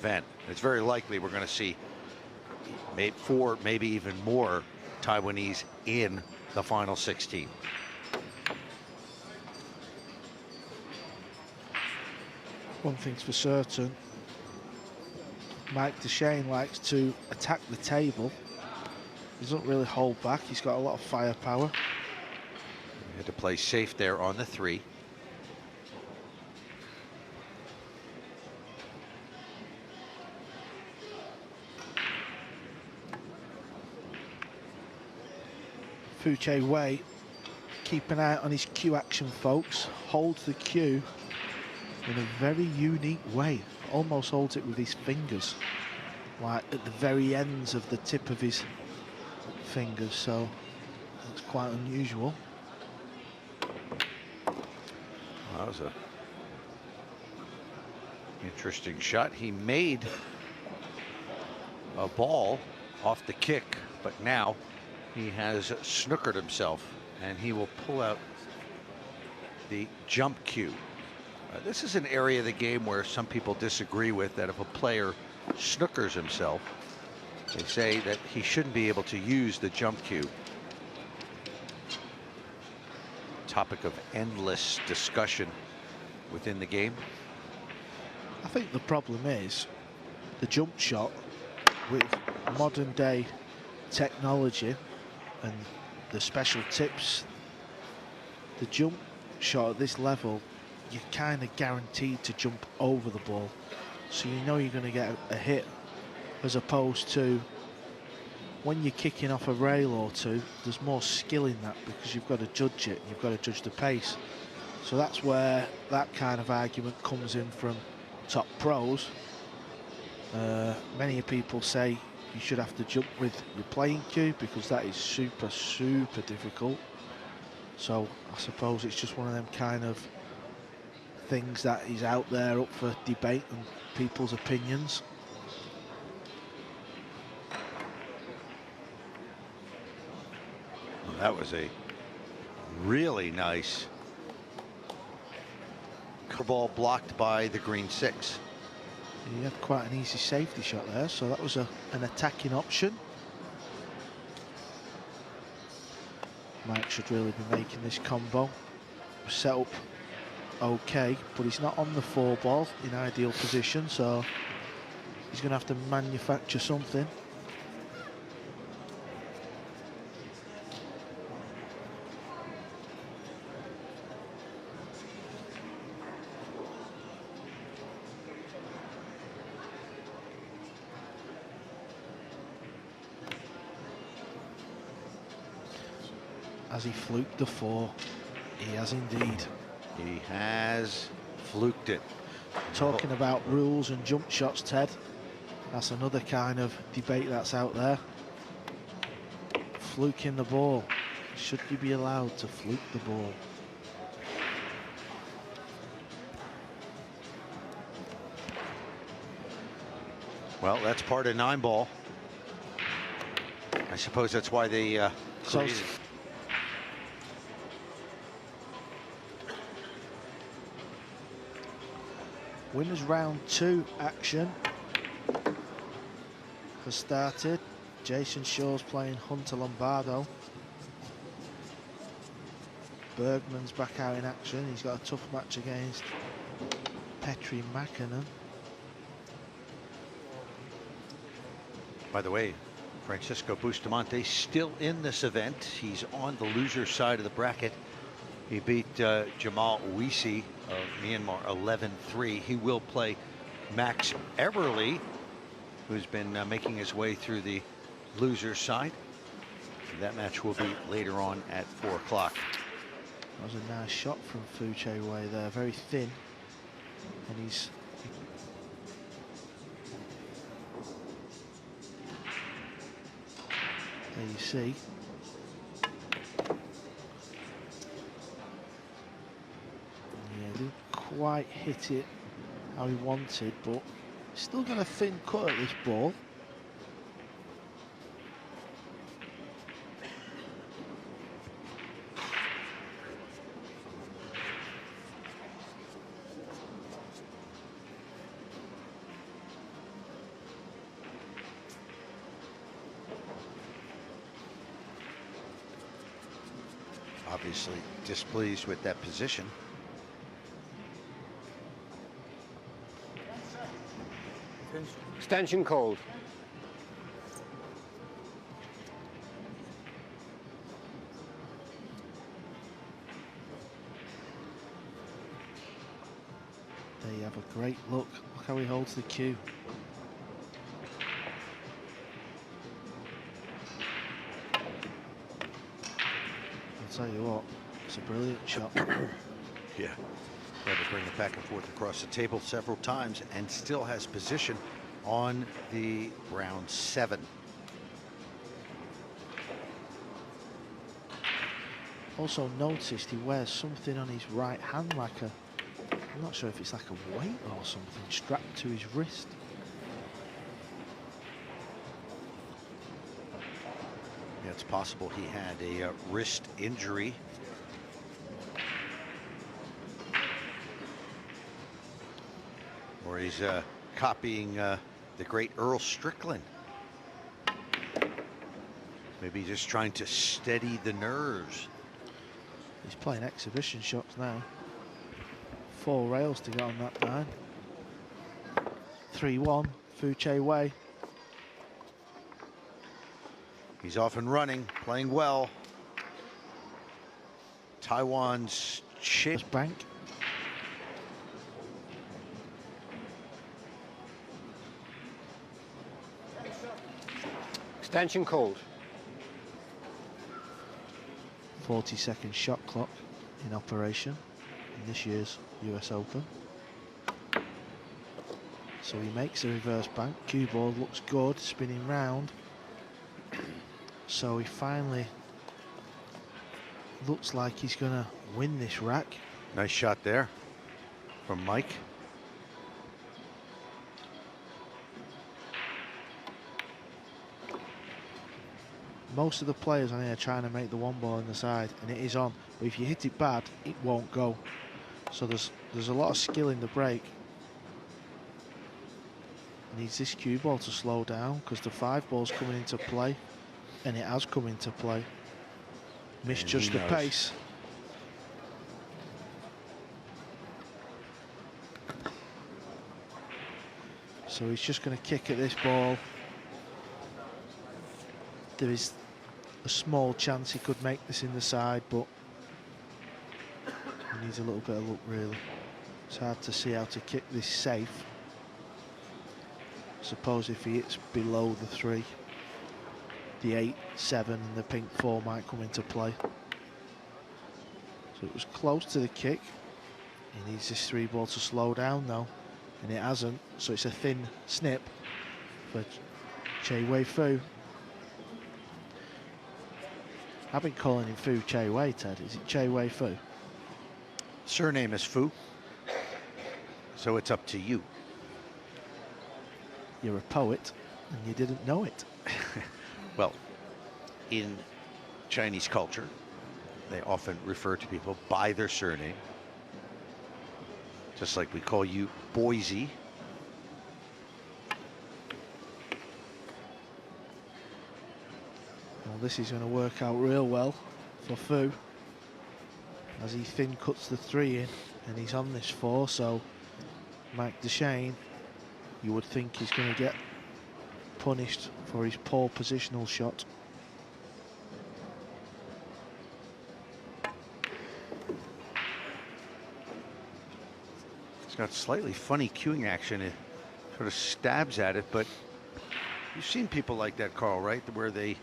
event. It's very likely we're going to see 4, maybe even more Taiwanese in the final 16. One thing's for certain, Mike Dechaine likes to attack the table. He doesn't really hold back. He's got a lot of firepower. He had to play safe there on the 3. Foo-Che Wei, keep an eye on his cue action, folks. Holds the cue in a very unique way. Almost holds it with his fingers, like at the very ends of the tip of his fingers, so it's quite unusual. Well, that was a interesting shot. He made a ball off the kick, but now he has snookered himself, and he will pull out the jump cue. This is an area of the game where some people disagree with, that if a player snookers himself, they say that he shouldn't be able to use the jump cue. Topic of endless discussion within the game. I think the problem is the jump shot with modern day technology and the special tips. The jump shot at this level, you're kind of guaranteed to jump over the ball, so you know you're going to get a hit, as opposed to when you're kicking off a rail or two, there's more skill in that because you've got to judge it, you've got to judge the pace. So that's where that kind of argument comes in from top pros. Many people say you should have to jump with your playing cue because that is super, super difficult. So I suppose it's just one of them kind of things that is out there up for debate and people's opinions. Well, that was a really nice ball blocked by the green 6. He had quite an easy safety shot there, so that was an attacking option. Mike should really be making this combo. Set up okay, but he's not on the 4 ball in ideal position, so he's going to have to manufacture something. Has he fluked the 4? He has indeed. He has fluked it. Talking about rules and jump shots, Ted, that's another kind of debate that's out there. Fluking the ball. Should you be allowed to fluke the ball? Well, that's part of 9 ball. I suppose that's why they created. Winners round 2 action has started. Jason Shaw's playing Hunter Lombardo. Bergman's back out in action. He's got a tough match against Petri Mäkinen. By the way, Francisco Bustamante still in this event. He's on the loser side of the bracket. He beat Jamal Wisi of Myanmar 11-3. He will play Max Everly, who's been making his way through the loser side. That match will be later on at 4 o'clock. That was a nice shot from Foo-Che Wei there, very thin, and he's there you see. Yeah, didn't quite hit it how he wanted, but still got a thin cut at this ball. obviously displeased with that position. Stanchion called. There you have a great look. Look how he holds the cue. I'll tell you what, it's a brilliant shot. Yeah. Had to bring it back and forth across the table several times and still has position on the round 7. Also noticed he wears something on his right hand, like a, I'm not sure if it's like a weight or something strapped to his wrist. Yeah, it's possible he had a wrist injury. Or he's copying the great Earl Strickland. Maybe just trying to steady the nerves. He's playing exhibition shots now. 4 rails to go on that 9. 3-1, Fu Che Wei. He's off and running, playing well. Taiwan's Chip Bank. Stanchion called. 40-second shot clock in operation in this year's US Open. So he makes a reverse bank. Cue ball looks good, spinning round. So he finally looks like he's gonna win this rack. Nice shot there from Mike. Most of the players on here are trying to make the 1 ball in the side, and it is on. But if you hit it bad, it won't go. So there's a lot of skill in the break. Needs this cue ball to slow down because the 5 ball's coming into play, and it has come into play. Misjudged the pace. So he's just going to kick at this ball. There is a small chance he could make this in the side, but he needs a little bit of luck, really. It's hard to see how to kick this safe. Suppose if he hits below the 3, the 8, 7 and the pink 4 might come into play. So it was close to the kick. He needs this 3 ball to slow down though, and it hasn't, so it's a thin snip for Che Wei Fu. I've been calling him Fu Che Wei, Ted. Is it Che Wei Fu? Surname is Fu, so it's up to you. You're a poet and you didn't know it. Well, in Chinese culture, they often refer to people by their surname. Just like we call you Boise. Well, this is going to work out real well for Fu as he thin cuts the 3 in, and he's on this 4, so Mike Dechaine, you would think he's going to get punished for his poor positional shot. It's got slightly funny cueing action. It sort of stabs at it, but you've seen people like that, Carl, right? Where they,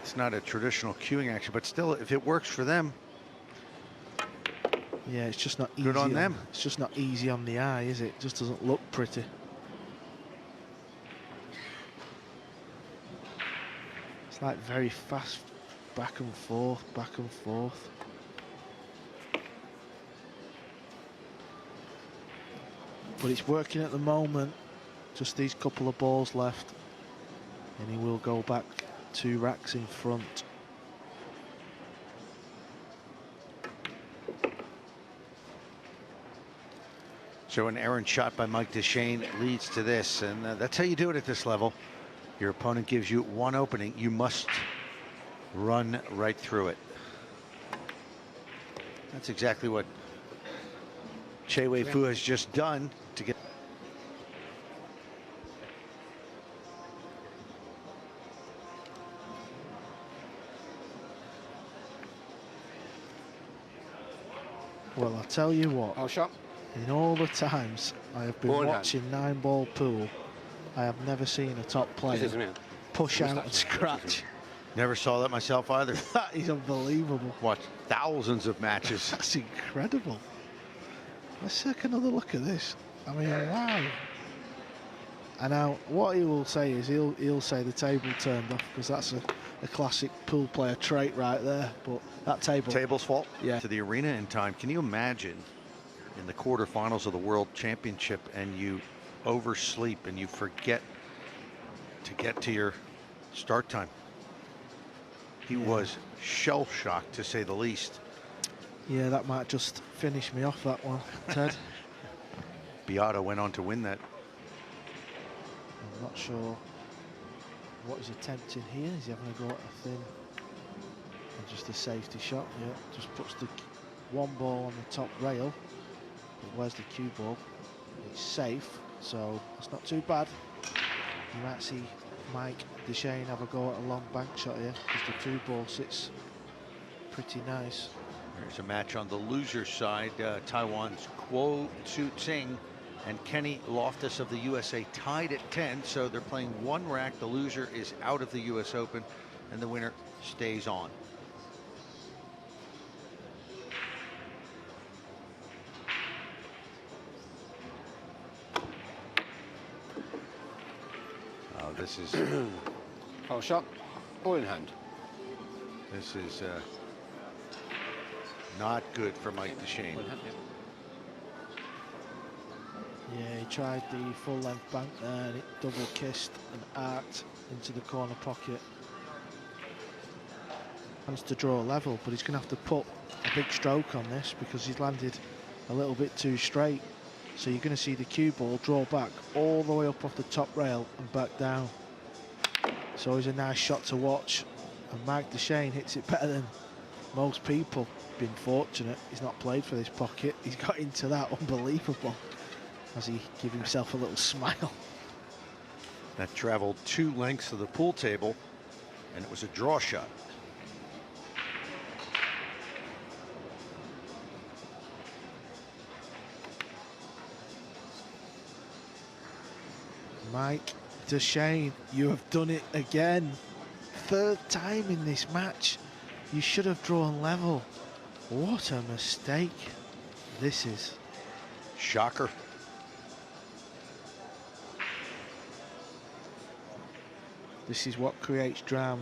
it's not a traditional cueing action, but still, if it works for them, yeah, it's just not easy. Good on them. It's just not easy on the eye, is it? It just doesn't look pretty. It's like very fast back and forth, back and forth. But it's working at the moment. Just these couple of balls left, and he will go back 2 racks in front. So an errant shot by Mike Dechaine leads to this, and that's how you do it at this level. Your opponent gives you one opening, you must run right through it. That's exactly what Che Wei Fu has just done to get. Well, I'll tell you what, Oh, shot. in all the times I have been Ball in hand. watching 9-ball pool, I have never seen a top player push out and scratch. Never saw that myself either. That is unbelievable. Watched thousands of matches. That's incredible. Let's take another look at this. I mean, wow. And now, what he will say is he'll say the table turned off, because that's a classic pool player trait right there. But that Table's fault. Yeah. To the arena in time. Can you imagine in the quarterfinals of the World Championship and you oversleep and you forget to get to your start time? He was shell-shocked, to say the least. Yeah, that might just finish me off, that one, Ted. Beata went on to win that. I'm not sure what he's attempting here. Is he having a go at a thin and just a safety shot? Yeah, just puts the one ball on the top rail. But where's the cue ball? It's safe, so it's not too bad. You might see Mike Dechaine have a go at a long bank shot here, because the two ball sits pretty nice. There's a match on the loser side. Taiwan's Kuo Tzu Ting and Kenny Loftus of the USA tied at 10. So they're playing one rack. The loser is out of the US Open and the winner stays on. Oh, this is Oh, shot. Ball in hand. this is not good for Mike Dechaine. Ball in hand, yeah. Yeah, he tried the full length bank there and it double kissed and arced into the corner pocket. Wants to draw a level, but he's going to have to put a big stroke on this, because he's landed a little bit too straight. So you're going to see the cue ball draw back all the way up off the top rail and back down. So it's a nice shot to watch, and Mike Dechaine hits it better than most people. Been fortunate, he's not played for this pocket. He's got into that, unbelievable, as he give himself a little smile. That traveled 2 lengths of the pool table, and it was a draw shot. Mike Dechaine, you have done it again. 3rd time in this match. You should have drawn level. What a mistake this is. Shocker. This is what creates drama.